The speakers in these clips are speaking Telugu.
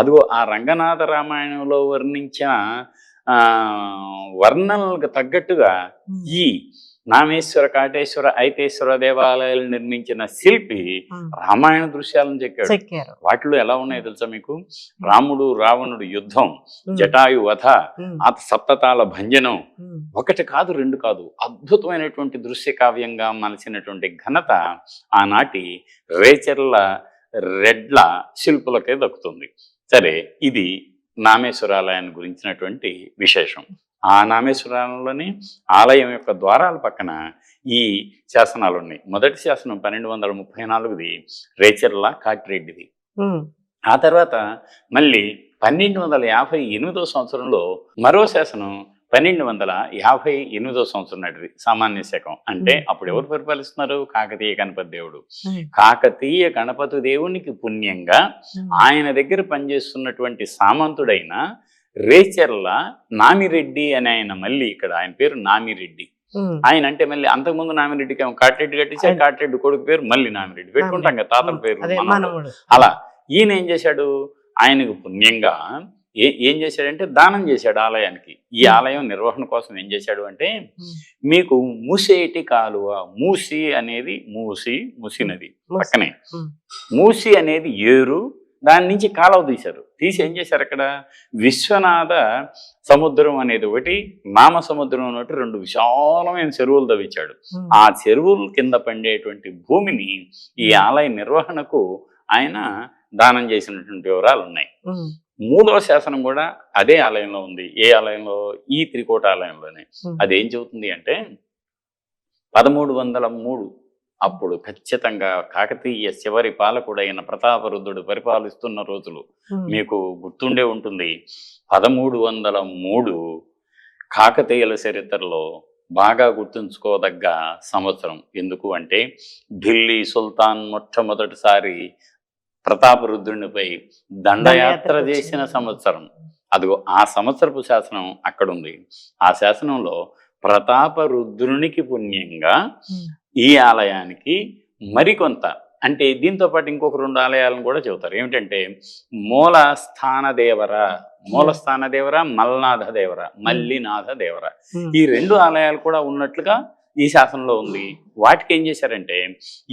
అదిగో ఆ రంగనాథ రామాయణంలో వర్ణించిన వర్ణనలకు తగ్గట్టుగా ఈ నామేశ్వర, కాటేశ్వర, ఐతేశ్వర దేవాలయాలు నిర్మించిన శిల్పి రామాయణ దృశ్యాలను చెక్కాడు. వాటిలో ఎలా ఉన్నాయో తెలుసా మీకు? రాముడు రావణుడు యుద్ధం, జటాయు వధ, ఆ సప్తతాళ భంజనం, ఒకటి కాదు రెండు కాదు, అద్భుతమైనటువంటి దృశ్య కావ్యంగా మలసినటువంటి ఘనత ఆనాటి రేచర్ల రెడ్ల శిల్పులకే దక్కుతుంది. సరే, ఇది నామేశ్వరాలయాన్ని గురించినటువంటి విశేషం. ఆ నామేశ్వరాలయంలోని ఆలయం యొక్క ద్వారాల పక్కన ఈ శాసనాలు ఉన్నాయి. మొదటి శాసనం 1234ది రేచర్ల కాటిరెడ్డిది. ఆ తర్వాత మళ్ళీ 1258వ సంవత్సరంలో మరో శాసనం 1258వ సంవత్సరం నాటిది, సామాన్య శకం. అంటే అప్పుడు ఎవరు పరిపాలిస్తున్నారు? కాకతీయ గణపతి దేవుడు. కాకతీయ గణపతి దేవునికి పుణ్యంగా ఆయన దగ్గర పనిచేస్తున్నటువంటి సామంతుడైన రేచర్ల నామిరెడ్డి అని ఆయన, మళ్ళీ ఇక్కడ ఆయన పేరు నామిరెడ్డి. ఆయన అంటే మళ్ళీ అంతకుముందు నామిరెడ్డికి ఏమో కాటిరెడ్డి కట్టించారు, కాటిరెడ్డి కొడుకు పేరు మళ్ళీ నామిరెడ్డి పెట్టుకుంటాం కదా, తాతల పేరు. అలా ఈయన ఏం చేశాడు? ఆయనకు పుణ్యంగా ఏం చేశాడంటే దానం చేశాడు ఆలయానికి. ఈ ఆలయం నిర్వహణ కోసం ఏం చేశాడు అంటే, మీకు మూసేటి కాలువ, మూసి అనేది మూసి నది పక్కనే, మూసి అనేది ఏరు, దాని నుంచి కాలువ తీసి ఏం చేశారు అక్కడ విశ్వనాథ సముద్రం అనేది ఒకటి, నామ సముద్రం ఒకటి, రెండు విశాలమైన చెరువులు తవ్వించాడు. ఆ చెరువుల కింద పండేటువంటి భూమిని ఈ ఆలయ నిర్వహణకు ఆయన దానం చేసినటువంటి వివరాలు ఉన్నాయి. మూడవ శాసనం కూడా అదే ఆలయంలో ఉంది. ఏ ఆలయంలో? ఈ త్రికోట ఆలయంలోనే. అదేం చెబుతుంది అంటే 1303 అప్పుడు ఖచ్చితంగా కాకతీయ చివరి పాలకుడైన ప్రతాపరుద్రుడు పరిపాలిస్తున్న రోజులు మీకు గుర్తుండే ఉంటుంది. 1303 కాకతీయుల చరిత్రలో బాగా గుర్తుంచుకోదగ్గ సంవత్సరం. ఎందుకు అంటే ఢిల్లీ సుల్తాన్ మొట్టమొదటిసారి ప్రతాపరుద్రునిపై దండయాత్ర చేసిన సంవత్సరం. అదిగో ఆ సంవత్సరపు శాసనం అక్కడుంది. ఆ శాసనంలో ప్రతాపరుద్రునికి పుణ్యంగా ఈ ఆలయానికి మరికొంత, అంటే దీంతో పాటు ఇంకొక 2 ఆలయాలను కూడా చెబుతారు. ఏమిటంటే మూలస్థాన దేవర, మల్లినాథ దేవర, ఈ 2 ఆలయాలు కూడా ఉన్నట్లుగా ఈ శాసనంలో ఉంది. వాటికి ఏం చేశారంటే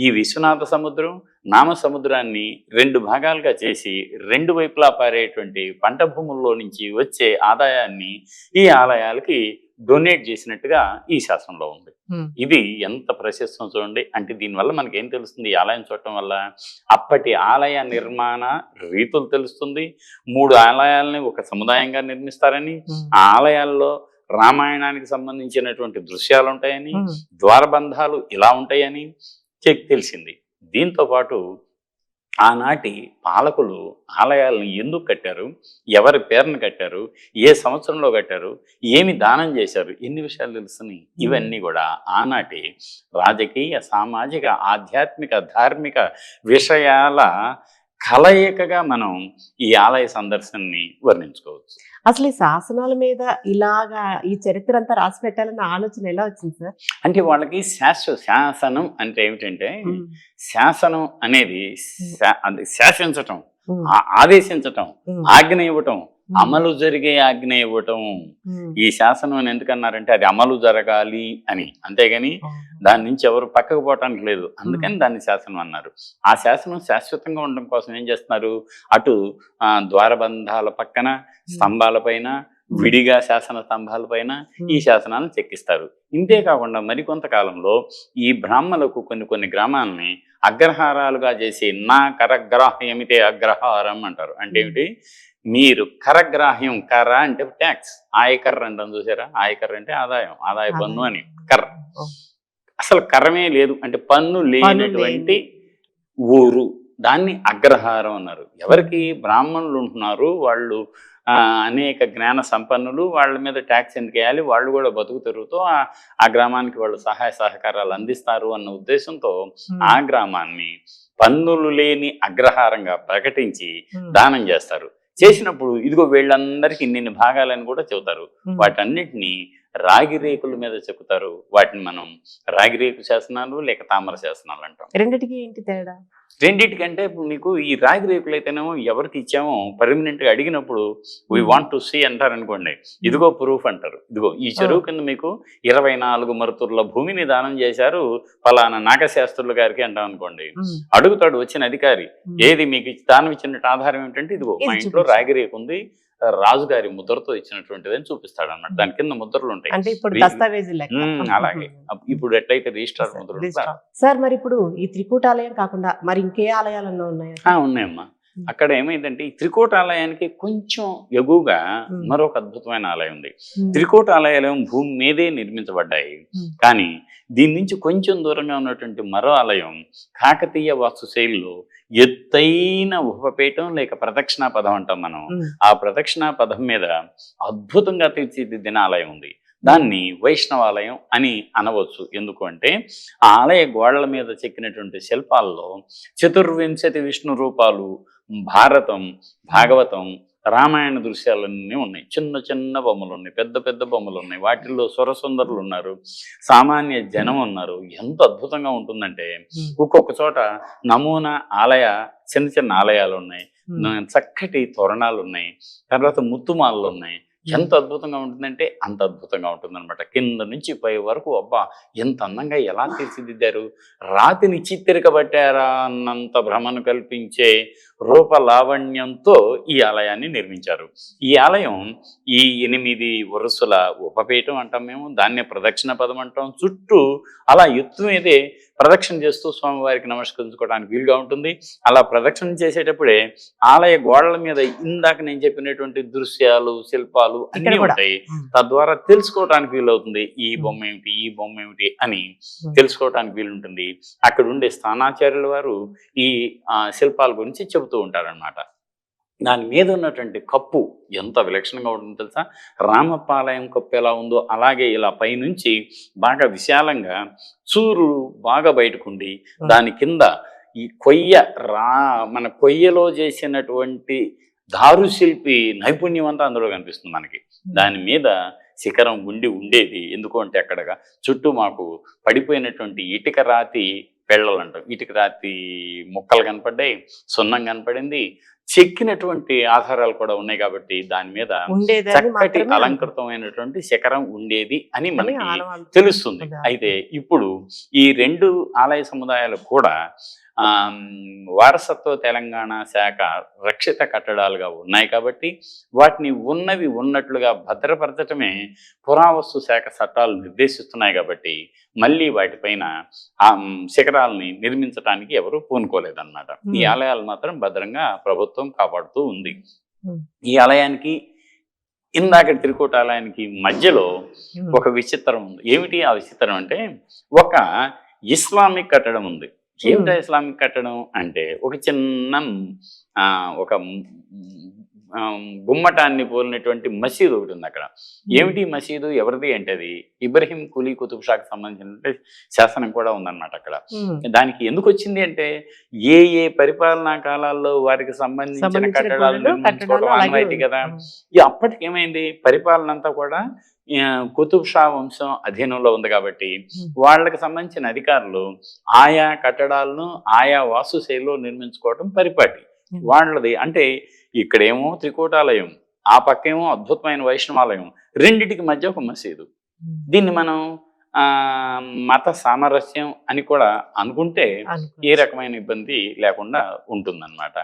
ఈ విశ్వనాథ సముద్రం, నామ సముద్రాన్ని 2 భాగాలుగా చేసి 2 వైపులా పారేటువంటి పంట భూముల్లో నుంచి వచ్చే ఆదాయాన్ని ఈ ఆలయాలకి డొనేట్ చేసినట్టుగా ఈ శాసనంలో ఉంది. ఇది ఎంత ప్రశస్తం చూడండి. అంటే దీనివల్ల మనకి ఏం తెలుస్తుంది? ఈ ఆలయం చూడటం వల్ల అప్పటి ఆలయ నిర్మాణ రీతులు తెలుస్తుంది. 3 ఆలయాలని ఒక సముదాయంగా నిర్మిస్తారని, ఆ ఆలయాల్లో రామాయణానికి సంబంధించినటువంటి దృశ్యాలు ఉంటాయని, ద్వారబంధాలు ఇలా ఉంటాయని తెలిసింది. దీంతో పాటు ఆనాటి పాలకులు ఆలయాలను ఎందుకు కట్టారు, ఎవరి పేరును కట్టారు, ఏ సంవత్సరంలో కట్టారు, ఏమి దానం చేశారు, ఎన్ని విషయాలు తెలుస్తున్నాయి. ఇవన్నీ కూడా ఆనాటి రాజకీయ, సామాజిక, ఆధ్యాత్మిక, ధార్మిక విషయాల కలయికగా మనం ఈ ఆలయ సందర్శనని వర్ణించుకోవచ్చు. అసలు ఈ శాసనాల మీద ఇలాగా ఈ చరిత్ర అంతా రాసి పెట్టాలన్న ఆలోచన ఎలా వచ్చింది సార్? అంటే వాళ్ళకి శాసనం అంటే ఏమిటంటే, శాసనం అనేది శాసించటం, ఆదేశించటం, ఆజ్ఞ ఇవ్వటం, అమలు జరిగే ఆజ్ఞ ఇవ్వటం. ఈ శాసనం అని ఎందుకన్నారంటే అది అమలు జరగాలి అని, అంతేగాని దాని నుంచి ఎవరు పక్కకు పోవటానికి లేదు. అందుకని దాన్ని శాసనం అన్నారు. ఆ శాసనం శాశ్వతంగా ఉండడం కోసం ఏం చేస్తున్నారు? అటు ద్వారబంధాల పక్కన, స్తంభాల పైన, విడిగా శాసన స్తంభాల పైన ఈ శాసనాలను చెక్కిస్తారు. ఇంతే కాకుండా మరికొంతకాలంలో ఈ బ్రాహ్మణులకు కొన్ని గ్రామాలని అగ్రహారాలుగా చేసి నా కరగ్రాహ్యమితే అగ్రహారం అంటారు. అంటే ఏమిటి? మీరు కరగ్రాహ్యం, కర అంటే ట్యాక్స్, ఆయకర్ర అంటాం చూసారా? ఆయకర్ర అంటే ఆదాయ పన్ను అని. కర్ర అసలు కరమే లేదు, అంటే పన్ను లేనటువంటి ఊరు, దాన్ని అగ్రహారం అన్నారు. ఎవరికి? బ్రాహ్మణులు ఉంటున్నారు, వాళ్ళు అనేక జ్ఞాన సంపన్నులు, వాళ్ళ మీద ట్యాక్స్ ఎందుకు వేయాలి, వాళ్ళు కూడా బతుకు తిరుగుతూ ఆ గ్రామానికి వాళ్ళు సహాయ సహకారాలు అందిస్తారు అన్న ఉద్దేశంతో ఆ గ్రామాన్ని పన్నులు లేని అగ్రహారంగా ప్రకటించి దానం చేస్తారు. చేసినప్పుడు ఇదిగో వీళ్ళందరికీ ఇన్ని భాగాలని కూడా చెబుతారు. వాటన్నిటినీ రాగి రేకుల మీద చెక్కుతారు. వాటిని మనం రాగిరేకు శాసనాలు లేక తామర శాసనాలు అంటాం. రెండిటికి ఏంటి తేడా? రెండింటికంటే ఇప్పుడు మీకు ఈ రాగి రేకులు అయితేనేమో ఎవరికి ఇచ్చామో పర్మనెంట్గా అడిగినప్పుడు వీ వాంట్ టు సీ అంటారు అనుకోండి, ఇదిగో ప్రూఫ్ అంటారు. ఇదిగో ఈ చెరువు కింద మీకు 24 మరుతుర్ల భూమిని దానం చేశారు ఫలానా నాగశాస్త్రులు గారికి అంటాం అనుకోండి. అడుగుతాడు వచ్చిన అధికారి, ఏది మీకు దానం ఇచ్చినట్టు ఆధారం ఏంటంటే ఇదిగో మా ఇంట్లో రాగి రేకు ఉంది, రాజుగారి ముద్రతో ఇచ్చినటువంటిది అని చూపిస్తాడు అనమాట. దాని కింద ముద్రలు ఉంటాయి. అంటే ఇప్పుడు దస్తావేజీ లెక్క. అలాగే ఇప్పుడు ఎట్లయితే రిజిస్ట్రార్ ముద్రలు సార్, మరి ఇప్పుడు ఈ త్రికూటాలయం కాకుండా మరి ఇంకే ఆలయాలన్నా ఉన్నాయా? ఉన్నాయమ్మా. అక్కడ ఏమైందంటే ఈ త్రికోటాలయానికి కొంచెం ఎగువగా మరొక అద్భుతమైన ఆలయం ఉంది. త్రికోటాలయాలయం భూమి మీదే నిర్మించబడ్డాయి, కానీ దీని నుంచి కొంచెం దూరంగా ఉన్నటువంటి మరో ఆలయం కాకతీయ వాస్తు శైలిలో ఎత్తైన ఉపపీఠం లేక ప్రదక్షిణా పదం అంటాం మనం. ఆ ప్రదక్షిణా పదం మీద అద్భుతంగా తీర్చిదిద్దిన ఆలయం ఉంది. దాన్ని వైష్ణవాలయం అని అనవచ్చు. ఎందుకు అంటే ఆ ఆలయ గోడల మీద చెక్కినటువంటి శిల్పాల్లో 24 విష్ణు రూపాలు, భారతం, భాగవతం, రామాయణ దృశ్యాలన్నీ ఉన్నాయి. చిన్న చిన్న బొమ్మలు ఉన్నాయి, పెద్ద పెద్ద బొమ్మలు ఉన్నాయి. వాటిల్లో సురసుందరులు ఉన్నారు, సామాన్య జనం ఉన్నారు. ఎంత అద్భుతంగా ఉంటుందంటే ఒక్కొక్క చోట నమూనా ఆలయ చిన్న చిన్న ఆలయాలు ఉన్నాయి, చక్కటి తోరణాలు ఉన్నాయి, తర్వాత ముత్తుమాలలు ఉన్నాయి. ఎంత అద్భుతంగా ఉంటుందంటే అంత అద్భుతంగా ఉంటుందన్నమాట. కింద నుంచి పై వరకు అబ్బా ఎంత అందంగా ఎలా తీర్చిదిద్దారు, రాతిని చిత్రికబట్టారా అన్నంత భ్రమను కల్పించే రూప లావణ్యంతో ఈ ఆలయాన్ని నిర్మించారు. ఈ ఆలయం ఈ 8 వరుసల ఉపపీఠం అంటాం మేము, దాన్నే ప్రదక్షిణ పదం అంటాం. చుట్టూ అలా ఎత్తు మీదే ప్రదక్షిణ చేస్తూ స్వామివారికి నమస్కరించుకోవడానికి వీలుగా ఉంటుంది. అలా ప్రదక్షిణ చేసేటప్పుడే ఆలయ గోడల మీద ఇందాక నేను చెప్పినటువంటి దృశ్యాలు, శిల్పాలు అన్నీ ఉంటాయి. తద్వారా తెలుసుకోవడానికి వీలవుతుంది ఈ బొమ్మ ఏమిటి, ఈ బొమ్మ ఏమిటి అని తెలుసుకోవడానికి వీలుంటుంది. అక్కడ ఉండే స్థానాచార్యుల వారు ఈ శిల్పాల గురించి చెబుతూ ఉంటారనమాట. దాని మీద ఉన్నటువంటి కప్పు ఎంత విలక్షణంగా ఉంటుందో తెలుసా? రామపాలయం కప్పు ఎలా ఉందో అలాగే ఇలా పైనుంచి బాగా విశాలంగా చూరు బాగా బయటకుండి దాని కింద ఈ మన కొయ్యలో చేసినటువంటి దారుశిల్పి నైపుణ్యం అంతా అందులో కనిపిస్తుంది మనకి. దాని మీద శిఖరం ఉండి ఉండేది. ఎందుకు అంటే అక్కడ చుట్టూ మాకు పడిపోయినటువంటి ఇటుక రాతి పెళ్ళలు అంటాం, ఇటుక రాతి ముక్కలు కనపడ్డాయి, సున్నం కనపడింది, చెక్కినటువంటి ఆధారాలు కూడా ఉన్నాయి. కాబట్టి దాని మీద చక్కటి అలంకృతమైనటువంటి శిఖరం ఉండేది అని మనకి తెలుస్తుంది. అయితే ఇప్పుడు ఈ 2 ఆలయ సముదాయాలు కూడా వారసత్వ తెలంగాణ శాఖ రక్షిత కట్టడాలుగా ఉన్నాయి. కాబట్టి వాటిని ఉన్నవి ఉన్నట్లుగా భద్రపరచటమే పురావస్తు శాఖ చట్టాలు నిర్దేశిస్తున్నాయి. కాబట్టి మళ్ళీ వాటిపైన శిఖరాలని నిర్మించడానికి ఎవరు పూనుకోలేదన్నమాట. ఈ ఆలయాలు మాత్రం భద్రంగా ప్రభుత్వం కాపాడుతూ ఉంది. ఈ ఆలయానికి ఇందాక త్రికూటాలయానికి మధ్యలో ఒక విచిత్రం ఉంది. ఏమిటి ఆ విచిత్రం అంటే ఒక ఇస్లామిక్ కట్టడం ఉంది. ఏమిటా ఇస్లామిక్ కట్టడం అంటే ఒక చిన్న ఒక గుమ్మటాన్ని పోలినటువంటి మసీదు ఒకటి ఉంది అక్కడ. ఏమిటి మసీదు, ఎవరిది అంటే అది ఇబ్రహీం కులీ కుతుబ్ షాకి సంబంధించిన శాసనం కూడా ఉందన్నమాట అక్కడ. దానికి ఎందుకు వచ్చింది అంటే ఏ పరిపాలనా కాలాల్లో వారికి సంబంధించిన కట్టడాలు నిర్మించుకోవడం ఆనవాయితీ కదా. అప్పటికి ఏమైంది, పరిపాలన అంతా కూడా కుతుబ్ షా వంశం అధీనంలో ఉంది. కాబట్టి వాళ్ళకి సంబంధించిన అధికారులు ఆయా కట్టడాలను ఆయా వాస్తు శైలిలో నిర్మించుకోవడం పరిపాటి వాళ్ళది. అంటే ఇక్కడేమో త్రికూటాలయం, ఆ పక్కేమో అద్భుతమైన వైష్ణవాలయం, రెండిటికి మధ్య ఒక మసీదు. దీన్ని మనం మత సామరస్యం అని కూడా అనుకుంటే ఏ రకమైన ఇబ్బంది లేకుండా ఉంటుందన్నమాట.